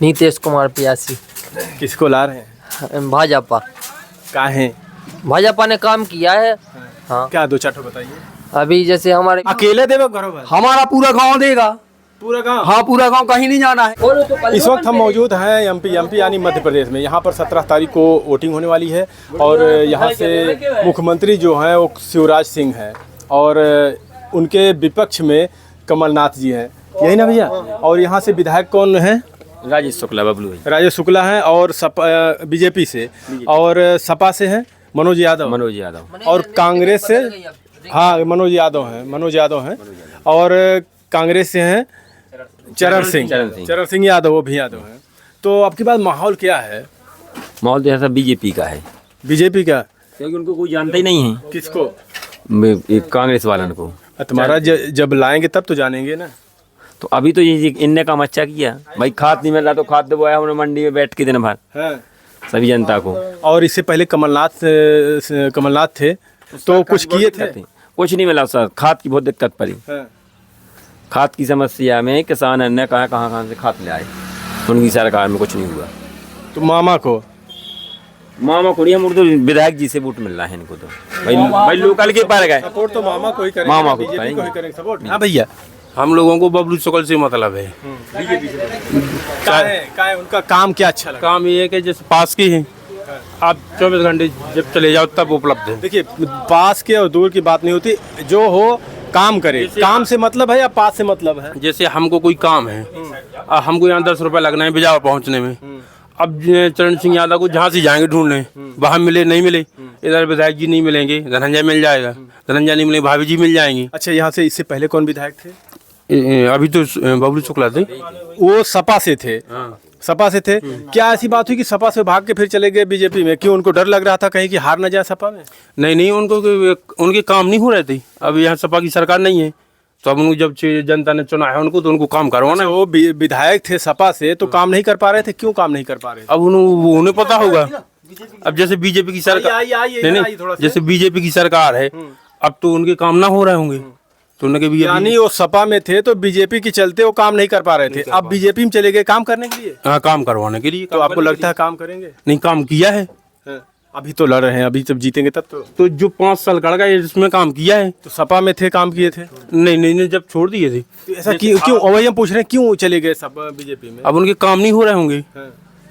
नीतीश कुमार प्यासी। किसको ला रहे हैं? भाजपा। काहे? भाजपा ने काम किया है। हाँ, क्या दो चार बताइए। अभी जैसे हमारे अकेले देवे घरों भर? हमारा पूरा गांव देगा। पूरा गांव? हाँ, पूरा गांव, कहीं नहीं जाना है। इस वक्त हम मौजूद हैं एमपी यानी मध्य प्रदेश में। यहाँ पर 17 तारीख को वोटिंग होने वाली है और यहाँ से मुख्यमंत्री जो हैं वो शिवराज सिंह हैं और उनके विपक्ष में कमलनाथ जी हैं, यही ना भैया? और यहाँ से विधायक कौन है? राजेश शुक्ला, बबलू है। राजेश शुक्ला हैं और बीजेपी से, और सपा से हैं मनोज यादव और कांग्रेस से, हाँ मनोज यादव हैं और कांग्रेस से हैं चरण सिंह यादव, वो भी यादव हैं। तो आपके पास माहौल क्या है? माहौल तो ऐसा बीजेपी का है। बीजेपी का? क्योंकि उनको कोई जानता ही नहीं है। किसको? कांग्रेस वालों को। तुम्हारा जब लाएंगे तब तो जानेंगे ना। तो अभी तो ये इनने काम अच्छा किया भाई, खाद नहीं मिल रहा तो खाद दबाया उन्होंने मंडी में बैठ के दिन भर सभी जनता को। और इससे पहले कमलनाथ थे तो कुछ किए थे? कुछ नहीं मिला सर, खाद की बहुत दिक्कत पड़ी। खाद की समस्या में किसान अन्य कहाँ से खाद ले आए, उनकी सरकार में कुछ नहीं हुआ। तो मामा को नहीं, हम तो विधायक जी से वोट मिल रहा है इनको तो भाई लोकल के पर गए। सपोर्ट तो मामा को ही करेंगे, मामा को बीजेपी को ही करेंगे सपोर्ट। हाँ भैया, हम लोगों को बबलू शुक्ल से मतलब है। क्या है उनका काम, क्या अच्छा लगा? काम ये है कि जैसे पास की है, आप 24 घंटे जब चले जाओ तब उपलब्ध है। देखिए, पास के और दूर की बात नहीं होती, जो हो काम करे। काम से मतलब है या पास से मतलब है? जैसे हमको कोई काम है, हमको यहाँ 10 रुपये लगना है बिजावर पहुँचने में। अब चरण सिंह यादव को जहाँ से जाएंगे ढूंढने, वहाँ मिले नहीं मिले, इधर विधायक जी नहीं मिलेंगे, धनंजय मिल जाएगा, धनंजय नहीं मिले भाभी जी मिल जाएंगी। अच्छा, यहाँ से इससे पहले कौन विधायक थे? अभी तो बबलू शुक्ला थे, वो सपा से थे। सपा से थे। क्या ऐसी बात हुई कि सपा से भाग के फिर चले गए बीजेपी में? क्यों, उनको डर लग रहा था कहीं कि हार न जाए सपा में? नहीं, उनके काम नहीं हो रहे थे। अब यहाँ सपा की सरकार नहीं है तो अब उनको जब जनता ने चुना है उनको, तो उनको काम करवाना है। वो विधायक थे सपा से तो काम नहीं कर पा रहे थे, क्यों काम नहीं कर पा रहे थे? अब उन्हें पता होगा। अब जैसे बीजेपी की सरकार, नहीं, जैसे बीजेपी की सरकार है, अब तो उनके काम ना हो रहे होंगे तो उनके भी, यानी वो सपा में थे तो बीजेपी के चलते वो काम नहीं कर पा रहे थे, अब बीजेपी में चले गए काम करने के लिए। हाँ, काम करवाने के लिए। तो आपको लगता है काम करेंगे? नहीं, काम किया है। अभी तो लड़ रहे हैं, अभी जब जीतेंगे तब तो जो 5 साल कड़ गए इसमें काम किया है। तो सपा में थे, काम किए थे? नहीं, जब छोड़ दिए थे। तो ऐसा क्यों वही हम पूछ रहे हैं, क्यों चले गए सब बीजेपी में? अब उनके काम नहीं हो रहे होंगे,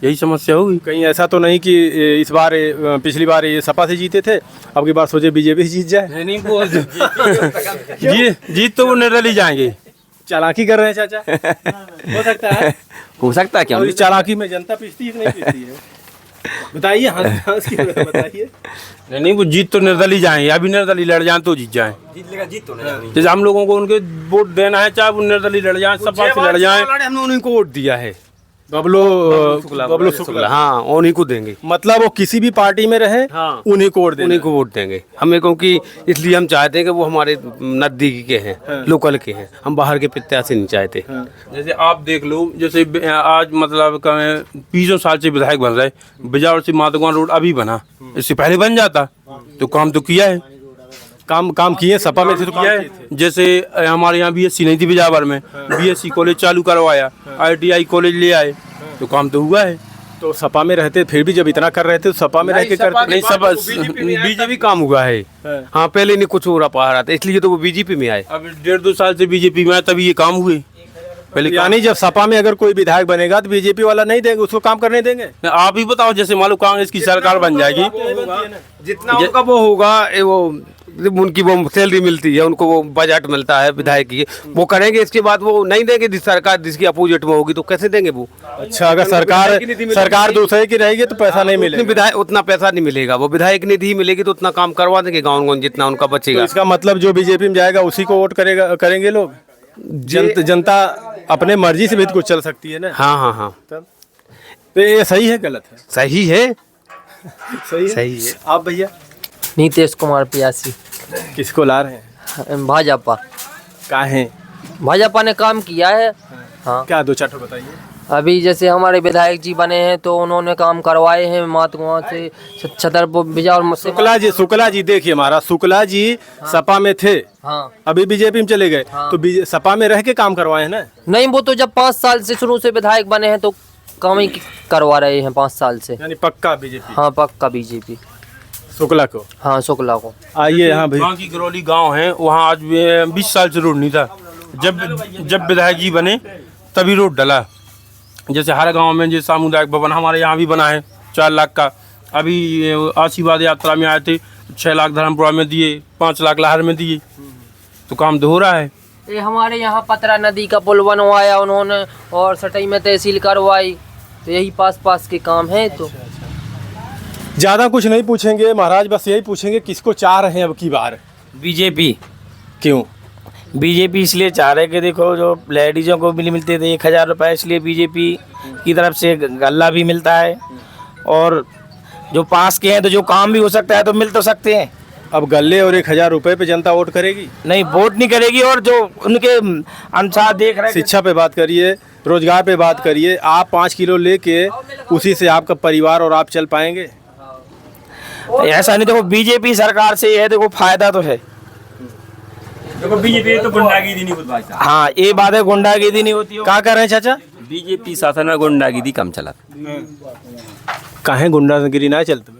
यही समस्या होगी। कहीं ऐसा तो नहीं कि इस बार पिछली बार ये सपा से जीते थे, अब की बार सोचे बीजेपी जीत जाए? नहीं वो जीत तो वो निर्दलीय जाएंगे। चालाकी कर रहे हैं चाचा? हो सकता है। हो सकता है, क्या और इस चालाकी में जनता पिसती है कि नहीं पिसती है? बताइए, हंस की बताइए। नहीं, वो जीत तो निर्दलीय जाएंगे। अभी निर्दलीय लड़ जाए तो जीत जाए। जीत तो नहीं। जैसे हम लोगों को उनके वोट देना है, चाहे वो निर्दलीय लड़ जाए, सपा से लड़ जाए। हमने उन्हीं को वोट दिया है, बबलू शुक्ला। हाँ, उन्हीं को देंगे। मतलब वो किसी भी पार्टी में रहे, हाँ, उन्हीं को वोट देंगे। उन्हीं को वोट देंगे हमें, क्योंकि इसलिए हम चाहते हैं कि वो हमारे नजदीकी के हैं, लोकल के हैं, हम बाहर के प्रत्याशी नहीं चाहते। जैसे आप देख लो, जैसे आज मतलब 20 साल से विधायक बन रहे, बिजावर से माधोगांव रोड अभी बना, इससे पहले बन जाता तो काम तो किया है। काम किए, सपा में थे तो किया है। जैसे हमारे यहाँ बीएससी नहीं थी बिजावर में, बीएससी कॉलेज चालू करवाया, ITI कॉलेज ले आए, तो काम तो हुआ है। तो सपा में रहते फिर भी जब इतना कर रहे थे तो सपा में रह के करते नहीं, सपा बीजेपी काम हुआ है। हाँ, पहले नहीं कुछ हो पा रहा था, इसलिए तो वो बीजेपी में आए। अब 1.5-2 साल से बीजेपी में आए तभी ये काम हुए। पहले यानी जब सपा में अगर कोई विधायक बनेगा तो बीजेपी वाला नहीं देंगे, उसको काम करने देंगे? आप ही बताओ, जैसे मान लो कांग्रेस की सरकार बन जाएगी, जितना उनका वो होगा, वो उनकी वो सैलरी मिलती है, उनको वो बजट मिलता है विधायक की, वो करेंगे। इसके बाद वो नहीं देंगे, जिस सरकार जिसकी अपोजिट में होगी तो कैसे देंगे वो? अच्छा, अगर सरकार दूसरे की रहेगी तो पैसा नहीं मिलेगा, विधायक उतना पैसा नहीं मिलेगा, वो विधायक निधि मिलेगी तो उतना काम करवा देंगे गाँव जितना उनका बचेगा। तो इसका मतलब जो बीजेपी में जाएगा उसी को वोट करेंगे लोग? जनता अपने मर्जी से भी कुछ चल सकती है ना? हाँ। तो ये सही है गलत है? सही है। सही है। आप भैया? नीतीश कुमार प्यासी। किसको ला रहे हैं? भाजपा। काहे? भाजपा ने काम किया है। हाँ, क्या दो चार बताइए। अभी जैसे हमारे विधायक जी बने हैं तो उन्होंने काम करवाए हैं माधोगांव से छतरपुर बिजावर से। शुक्ला जी देखिए, हमारा शुक्ला जी सपा में थे, हाँ, अभी बीजेपी में चले गए, तो सपा में रह के काम करवाए हैं ना? नहीं, वो तो जब 5 साल से शुरू से विधायक बने हैं तो काम ही करवा रहे हैं 5 साल से। यानी पक्का बीजेपी। हाँ पक्का बीजेपी। शुक्ला को। हाँ शुक्ला को। आइए यहाँ भाई। गाँव की करौली गांव है, वहाँ आज 20 साल से रोड नहीं था। जब विधायक जी बने तभी रोड डला। जैसे हर गांव में जैसे सामुदायिक भवन हमारे यहाँ भी बना है 4 लाख का। अभी आशीर्वाद यात्रा में आए थे 6 लाख धर्मपुरा में दिए, 5 लाख लाहर में दिए, तो काम तो हो रहा है। ये हमारे यहाँ पतरा नदी का पुल बनवाया उन्होंने और सटई में तहसील करवाई, तो यही पास के काम है। तो ज़्यादा कुछ नहीं पूछेंगे महाराज, बस यही पूछेंगे किसको चाह रहे हैं अब की बार? बीजेपी। क्यों? बीजेपी इसलिए चाह रहे कि देखो जो लेडीज़ों को बिल मिलते थे 1000 रुपये, इसलिए बीजेपी की तरफ से गल्ला भी मिलता है, और जो पास के हैं तो जो काम भी हो सकता है तो मिल तो सकते हैं। अब गल्ले और 1000 रुपये पे जनता वोट करेगी? नहीं, वोट नहीं करेगी, और जो उनके अनुसार देख रहे हैं। शिक्षा पे बात करिए, रोजगार पे बात करिए। आप 5 किलो लेके उसी से आपका परिवार और आप चल पाएंगे? ऐसा नहीं, देखो बीजेपी सरकार से है, देखो फायदा तो है। देखो बीजेपी तो गुंडागिरी नहीं होती भाई साहब। हाँ ये बात है, गुंडागिरी नहीं होती। क्या कर रहे हैं चाचा? बीजेपी शासन में गुंडागिरी कम चला। काहे गुंडागिरी ना चलते?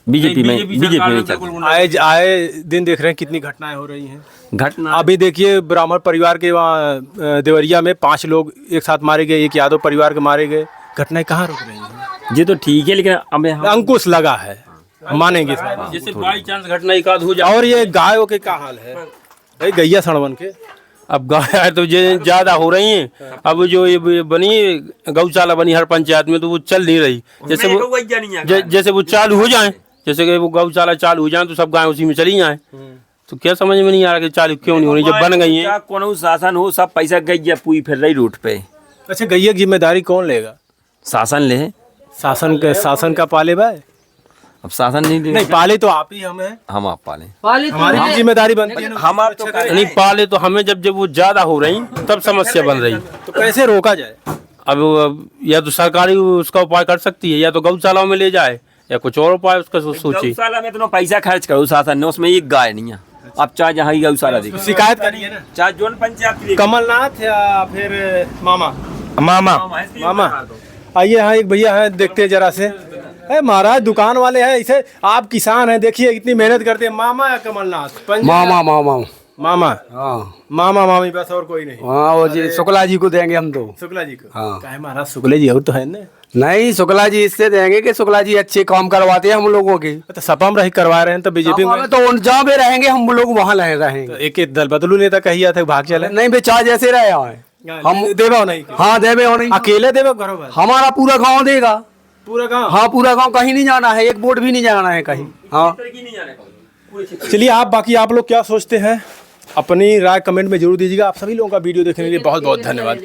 बीजेपी में नहीं चलता। आए दिन देख रहे हैं कितनी घटनाएं हो रही हैं। घटना अभी देखिए ब्राह्मण परिवार के वहाँ देवरिया में 5 लोग एक साथ मारे गए, एक यादव परिवार के मारे गए। घटनाएं कहाँ रुक रही हैं? ये तो ठीक है, लेकिन अब अंकुश लगा है, मानेंगे इस बात। जैसे बाई चांस घटना एक आध हो जाए। और ये गायों के क्या हाल है भाई? गैया सड़वन के अब गाय तो ज्यादा हो रही हैं। अब जो ये बनी गौशाला बनी हर पंचायत में, तो वो चल नहीं रही। जैसे वो चालू हो जाए, जैसे कि वो गौशाला चालू हो जाए तो सब गाय उसी में चली जाए। तो क्या समझ में नहीं आ रहा कि चालू क्यों नहीं हो रही जब बन गई है। कौन शासन हो, सब पैसा गैया पूरी फिर रही रूट पे। अच्छा, गैया की जिम्मेदारी कौन लेगा? शासन ले। शासन का पाले भाई। अब शासन नहीं पाले तो आप ही हम हैं। हम आप पाले, हमारी भी जिम्मेदारी बनती है। हम आप तो नहीं पाले तो हमें जब वो ज्यादा हो रही तब समस्या बन रही। तो कैसे रोका जाए? अब या तो सरकारी उसका उपाय कर सकती है, या तो गौशालाओं में ले जाए, या कुछ और उपाय उसका सोचे। गौशाला में तो पैसा खर्च करो शासन ने, उसमें एक गाय नहीं है। अब चाहे जहाँ की गौशाला देखो, शिकायत करिए ना, चाहे जोन पंचायत कमलनाथ या फिर मामा। मामा आइए यहाँ एक भैया हैं, देखते हैं जरा से। अरे महाराज दुकान वाले हैं, इसे आप किसान हैं, देखिए इतनी मेहनत करते हैं। मामा या कमलनाथ? मामा मामा मामा। हाँ मामा मामी बस, और कोई नहीं? हाँ, वो जी शुक्ला जी को देंगे हम तो। शुक्ला जी को? हाँ। काहे महाराज, शुक्ला जी और तो है ना? नहीं, शुक्ला जी इससे देंगे कि शुक्ला जी अच्छे काम करवाते हैं हम लोगों के। तो सपा में रही करवा रहे हैं, तो बीजेपी में तो जहाँ भी रहेंगे हम लोग वहाँ रहेंगे। तो एक दल बदलू नेता कहिया था भाग चले। नहीं बेचा जैसे रहे हैं हम देवा नहीं? हाँ देवे हो नहीं, अकेले देवे बरोबर? हमारा पूरा गांव देगा। पूरा गांव? हाँ पूरा गांव, कहीं नहीं जाना है, एक वोट भी नहीं जाना है कहीं। हाँ चलिए, बाकी आप लोग क्या सोचते हैं अपनी राय कमेंट में जरूर दीजिएगा। आप सभी लोगों का वीडियो देखने के लिए बहुत बहुत धन्यवाद।